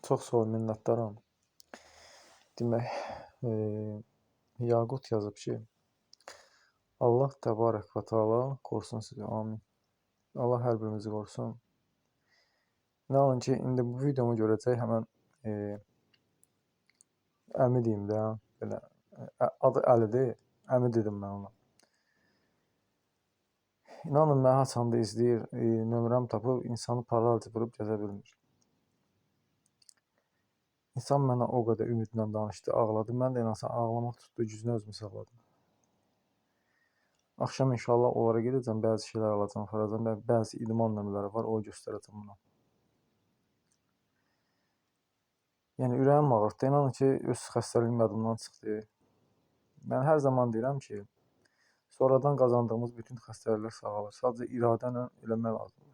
Çox sağ ol, minnətdaram. Demək, Yaqut yazıb ki, Allah təbarək və təala qorusun sizi, amin. Allah hər birimizi qorusun. İnanın ki, indi bu videomu görəcək həmən əmi deyim də, belə, adı Əlidir, əmi dedim mən ona. İnanın, mənə haçanda izləyir, nömrəm tapıb, insanı paralca vurub gəzə bilmir. İnsan mənə o qədər ümidlə danışdı, ağladı. Mən də inansan ağlamaq tutdu, gücünə özümü saxladım. Axşam inşallah onlara gedəcəm, bəzi şeylər alacam, aparacam, bəzi idman nömrələri var, o göstərəcəm buna. Yəni, ürəyim ağrıtdı. İnanın ki, öz xəstəliyim yadımdan çıxdı. Mən hər zaman deyirəm ki, sonradan qazandığımız bütün xəstəliklər sağalır. Sadəcə iradənlə eləmək lazımdır.